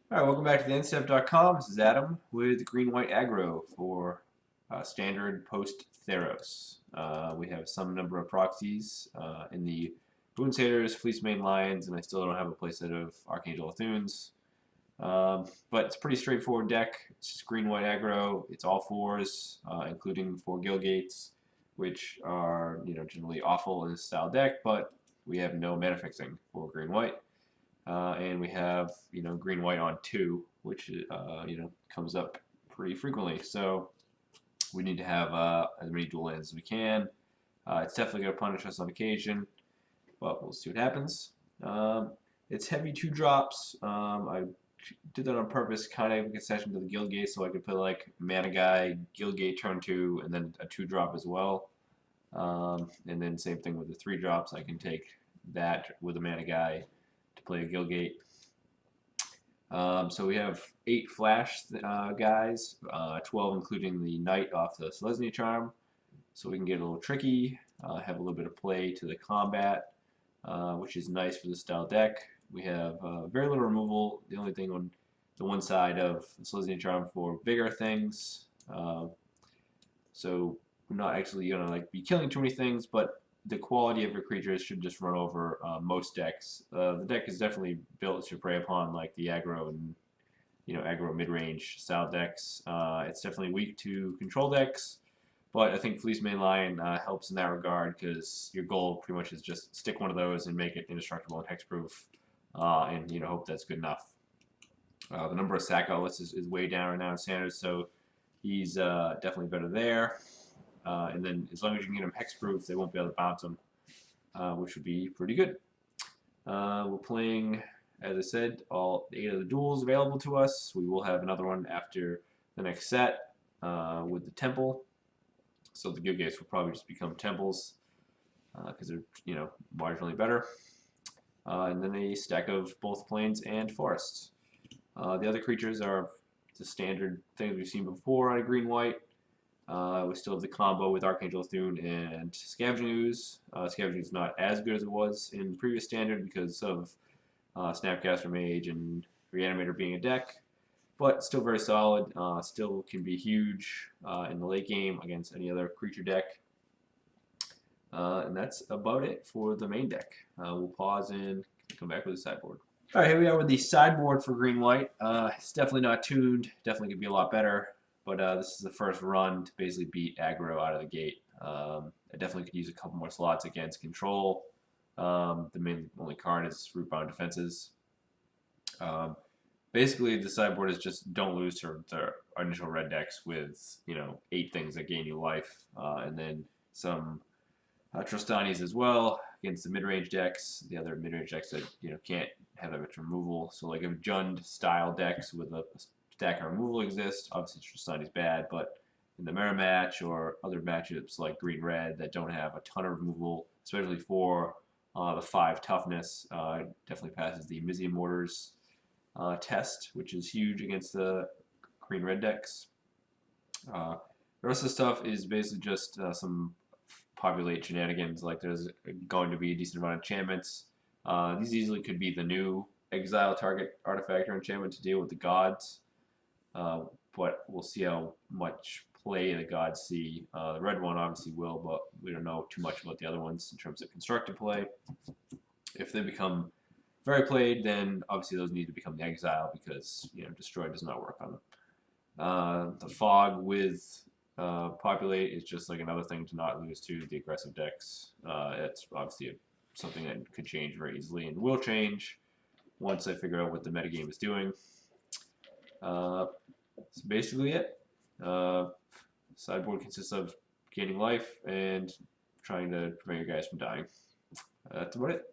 All right, welcome back to Theendstep.com. This is Adam with green-white aggro for standard post Theros. We have some number of proxies in the Boon Satyrs, Fleece Mane Lions, and I still don't have a playset of Archangel Thunes. But it's a pretty straightforward deck. It's just green-white aggro. It's all fours, including four Gilgates, which are generally awful in this style deck, but we have no mana fixing for green-white. And we have green white on 2, which comes up pretty frequently. So we need to have as many dual lands as we can. It's definitely going to punish us on occasion, but we'll see what happens. It's heavy 2 drops. I did that on purpose, kind of in concession to the Guildgate, so I could put like Mana Guy, Guildgate turn 2, and then a 2-drop as well. And then same thing with the 3 drops. I can take that with a Mana Guy to play a Guildgate. So we have 8 flash guys, 12 including the Knight off the Selesnya Charm. So we can get a little tricky, have a little bit of play to the combat, which is nice for the style deck. We have very little removal. The only thing on the one side of the Selesnya Charm for bigger things. So we're not actually going to be killing too many things, but the quality of your creatures should just run over most decks. The deck is definitely built to prey upon like the aggro and aggro mid-range style decks. It's definitely weak to control decks, but I think Fleece Mane Lion helps in that regard because your goal pretty much is just stick one of those and make it indestructible and hexproof, and hope that's good enough. The number of sack outlets is way down right now in standard, so he's definitely better there. And then as long as you can get him hexproof, they won't be able to bounce him, which would be pretty good. We're playing, as I said, all 8 of the duels available to us. We will have another one after the next set with the temple. So the good gates will probably just become temples because they're marginally better. And then a stack of both plains and forests. The other creatures are the standard things we've seen before on a green-white. We still have the combo with Archangel Thune and Scavenging Ooze. Scavenging is not as good as it was in the previous standard because of Snapcaster Mage and Reanimator being a deck, but still very solid. Still can be huge in the late game against any other creature deck. And that's about it for the main deck. We'll pause and come back with the sideboard. All right, here we are with the sideboard for green-white. It's definitely not tuned. Definitely could be a lot better. But this is the first run to basically beat aggro out of the gate. I definitely could use a couple more slots against control. The only card is Rootbound Defenses. Basically, the sideboard is just don't lose to the initial red decks with 8 things that gain you life, and then some Trostanis as well against the mid-range decks. The other mid-range decks that can't have that much removal. So like if Jund style decks with a stack of removal exists, obviously Trostani's bad, but in the mirror match or other matchups like green-red that don't have a ton of removal, especially for the 5 toughness, definitely passes the Mizium Mortars test, which is huge against the green-red decks. The rest of the stuff is basically just some populate shenanigans. Like there's going to be a decent amount of enchantments. These easily could be the new exile target artifact or enchantment to deal with the gods. But we'll see how much play the gods see. The red one obviously will, but we don't know too much about the other ones in terms of constructed play. If they become very played, then obviously those need to become the exile because destroy does not work on them. The fog with populate is just like another thing to not lose to the aggressive decks. It's obviously something that could change very easily and will change once I figure out what the metagame is doing. That's basically it. Sideboard consists of gaining life and trying to prevent your guys from dying. That's about it.